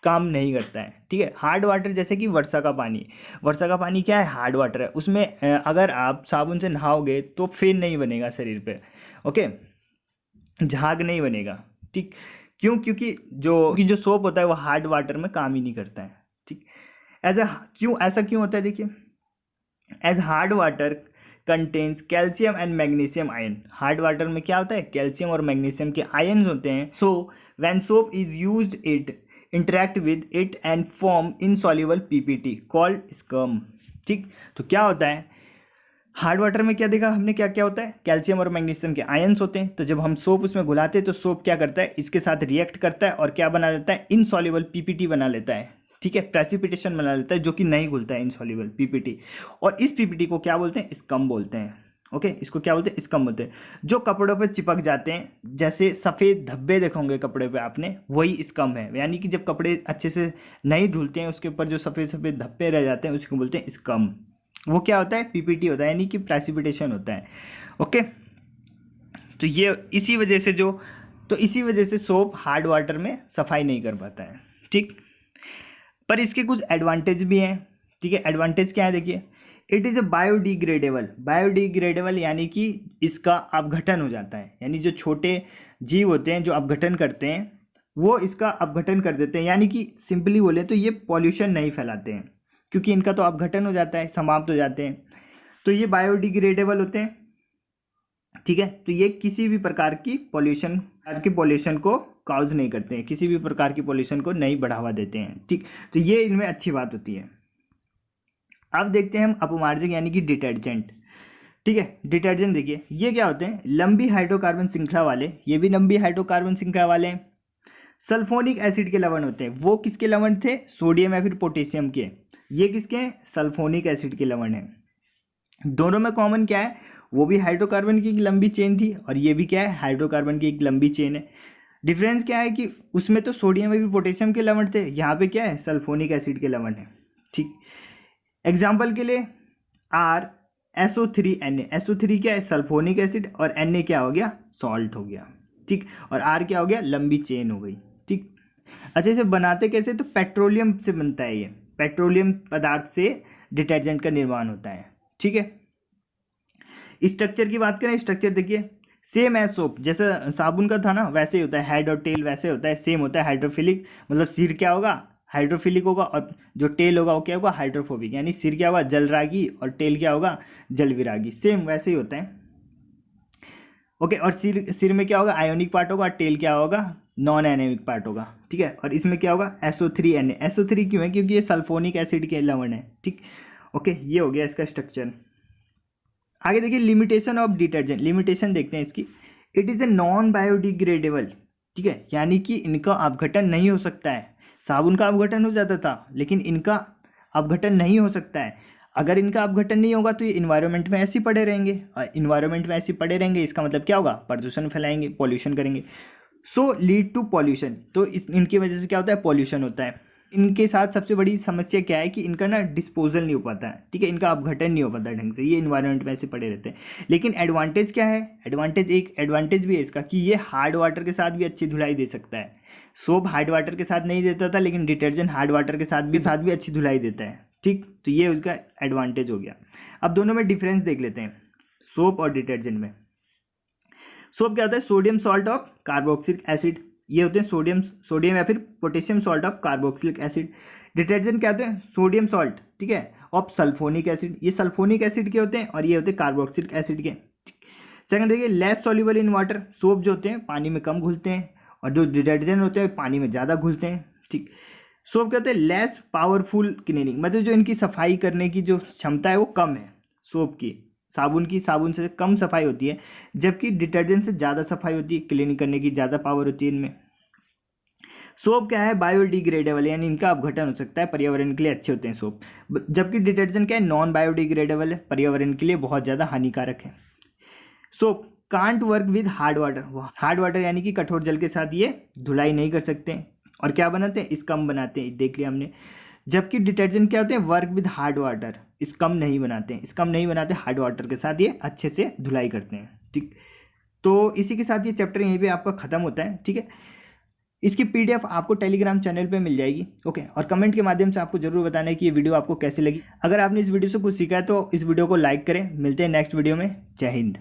काम नहीं करता है। ठीक है, हार्ड वाटर जैसे कि वर्षा का पानी। वर्षा का पानी क्या है, हार्ड वाटर है। उसमें अगर आप साबुन से नहाओगे तो फेन नहीं बनेगा शरीर पे। ओके, झाग नहीं बनेगा। ठीक, क्यों, क्योंकि जो सोप होता है वो हार्ड वाटर में काम ही नहीं करता है। ठीक, ऐसा क्यों होता है, देखिए, as hard water contains calcium and magnesium ion. Hard water में क्या होता है, कैल्शियम और मैग्नीशियम के आयन होते हैं। So when soap is used it interact with it and form insoluble PPT called scum. ठीक, तो क्या होता है हार्ड वाटर में, क्या देखा हमने, क्या क्या होता है, कैल्शियम और मैग्नीशियम के आयन्स होते हैं। तो जब हम सोप उसमें घुलाते हैं तो सोप क्या करता है, इसके साथ रिएक्ट करता है और क्या बना देता है, इनसॉल्युबल पीपीटी बना लेता है। ठीक है, प्रेसिपिटेशन बना लेता है जो कि नहीं घुलता है, इनसॉल्युबल पीपीटी। और इस पीपीटी को क्या बोलते हैं, स्कम बोलते हैं। ओके, इसको क्या बोलते हैं, स्कम बोलते हैं। जो कपड़ों पे चिपक जाते हैं, जैसे सफ़ेद धब्बे देखोगे कपड़े पे आपने, वही स्कम है। यानी कि जब कपड़े अच्छे से नहीं धुलते हैं, उसके ऊपर जो सफ़ेद सफ़ेद धब्बे रह जाते हैं, उसको बोलते हैं स्कम। वो क्या होता है, पीपीटी होता है, यानी कि प्रेसिपिटेशन होता है। ओके, तो ये इसी वजह से सोप हार्ड वाटर में सफाई नहीं कर पाता है। ठीक, पर इसके कुछ एडवांटेज भी हैं। ठीक है, एडवांटेज क्या है, देखिए, इट इज़ ए बायोडिग्रेडेबल यानी कि इसका अपघटन हो जाता है। यानी जो छोटे जीव होते हैं जो अपघटन करते हैं, वो इसका अपघटन कर देते हैं। यानी कि सिंपली बोले तो ये पॉल्यूशन नहीं फैलाते हैं, क्योंकि इनका तो अपघटन हो जाता है, समाप्त हो जाते हैं। तो ये बायोडिग्रेडेबल होते हैं। ठीक है, तो ये किसी भी प्रकार की पॉल्यूशन को काउज नहीं करते हैं, किसी भी प्रकार की पॉल्यूशन को नहीं बढ़ावा देते हैं। ठीक, तो ये इनमें अच्छी बात होती है। अब देखते हैं हम अपमार्जक यानी कि डिटर्जेंट। ठीक है, डिटर्जेंट देखिए ये क्या होते हैं, लंबी हाइड्रोकार्बन श्रृंखला वाले, ये भी लंबी हाइड्रोकार्बन श्रृंखला वाले हैं। सल्फोनिक एसिड के लवण होते हैं। वो किसके लवण थे, सोडियम या फिर पोटेशियम के। ये किसके हैं, सल्फोनिक एसिड के लवण हैं। दोनों में कॉमन क्या है, वो भी हाइड्रोकार्बन की एक लंबी चेन थी और ये भी क्या है, हाइड्रोकार्बन की एक लंबी चेन है। डिफरेंस क्या है कि उसमें तो सोडियम या फिर पोटेशियम के लवण थे, यहाँ पे क्या है, सल्फोनिक एसिड के लवण है। ठीक, एग्जाम्पल के लिए RSO3Na, SO3 क्या है, सल्फोनिक एसिड, और Na क्या हो गया, सॉल्ट हो गया। ठीक, और R क्या हो गया, लंबी चेन हो गई। ठीक, अच्छा इसे बनाते कैसे, तो पेट्रोलियम से बनता है। ये पेट्रोलियम पदार्थ से डिटर्जेंट का निर्माण होता है। ठीक है, स्ट्रक्चर की बात करें, स्ट्रक्चर देखिए सेम एज सोप, जैसे साबुन का था ना, वैसे ही होता है। हेड और टेल वैसे होता है, सेम होता है। हाइड्रोफिलिक मतलब सिर क्या होगा, हाइड्रोफिलिक होगा, और जो टेल होगा वो क्या होगा, हाइड्रोफोबिक। यानी सिर क्या होगा, जलरागी, और टेल क्या होगा, जलविरागी। सेम वैसे ही होता है। ओके, और सिर में क्या होगा, आयोनिक पार्ट होगा, और टेल क्या होगा, नॉन आयोनिक पार्ट होगा। ठीक है, और इसमें क्या होगा, SO3Na। SO3 क्यों है, क्योंकि ये सल्फोनिक एसिड के लवण है। ठीक, ओके, ये हो गया इसका स्ट्रक्चर। आगे देखिए लिमिटेशन ऑफ डिटर्जेंट, लिमिटेशन देखते हैं इसकी। It is a non biodegradable. ठीक है, यानी कि इनका अपघटन नहीं हो सकता है। साबुन का अपघटन हो जाता था, लेकिन इनका अपघटन नहीं हो सकता है। अगर इनका अपघटन नहीं होगा तो ये इन्वायरमेंट में ऐसे ही पड़े रहेंगे, और इन्वायरमेंट में ऐसे ही पड़े रहेंगे, इसका मतलब क्या होगा, प्रदूषण फैलाएंगे, पॉल्यूशन करेंगे। सो लीड टू पॉल्यूशन, तो इनकी वजह से क्या होता है, पॉल्यूशन होता है। इनके साथ सबसे बड़ी समस्या क्या है कि इनका ना डिस्पोजल नहीं हो पाता है। ठीक है, इनका अपघटन नहीं हो पाता ढंग से, ये इन्वायरमेंट में ऐसे पड़े रहते हैं। लेकिन एडवांटेज क्या है, एडवांटेज भी है इसका कि ये हार्ड वाटर के साथ भी अच्छी धुलाई दे सकता है। सोप हार्ड वाटर के साथ नहीं देता था, लेकिन डिटर्जेंट हार्ड वाटर के साथ भी अच्छी धुलाई देता है। ठीक, तो ये उसका एडवांटेज हो गया। अब दोनों में डिफरेंस देख लेते हैं, सोप और डिटर्जेंट में। सोप क्या होता है, sodium salt of carboxylic acid, ये होते हैं सोडियम या फिर potassium salt of carboxylic acid. Detergent क्या होते हैं, सोडियम सॉल्ट, ठीक है, ऑफ सल्फोनिक एसिड, ये सल्फोनिक एसिड के होते हैं, और ये होते हैं कार्बोक्सिलिक एसिड के। सेकंड देखिए less soluble in water, soap जो होते हैं पानी में कम घुलते हैं, और जो डिटर्जेंट होते हैं पानी में ज़्यादा घुलते हैं। ठीक, सोप कहते हैं लेस पावरफुल क्लीनिंग, मतलब जो इनकी सफाई करने की जो क्षमता है वो कम है सोप की। साबुन से कम सफाई होती है, जबकि डिटर्जेंट से ज़्यादा सफाई होती है, क्लीनिंग करने की ज़्यादा पावर होती है इनमें। सोप क्या है, बायोडिग्रेडेबल, यानी इनका अपघटन हो सकता है, पर्यावरण के लिए अच्छे होते हैं सोप। जबकि डिटर्जेंट क्या है, नॉन बायोडिग्रेडेबल है, पर्यावरण के लिए बहुत ज़्यादा हानिकारक है। Soap can't work with hard water यानी कि कठोर जल के साथ ये धुलाई नहीं कर सकते, और क्या बनाते हैं, स्कम बनाते हैं, देख लिया हमने। जबकि डिटर्जेंट क्या होते हैं, work with hard water, scum नहीं बनाते, हार्ड वाटर के साथ ये अच्छे से धुलाई करते हैं। ठीक, तो इसी के साथ ये चैप्टर यहीं पे आपका ख़त्म होता है। ठीक है, इसकी PDF आपको टेलीग्राम चैनल पे मिल जाएगी। ओके, और कमेंट के माध्यम से आपको जरूर बताना है कि ये वीडियो आपको कैसे लगी। अगर आपने इस वीडियो से कुछ सीखा है तो इस वीडियो को लाइक करें। मिलते हैं नेक्स्ट वीडियो में। जय हिंद।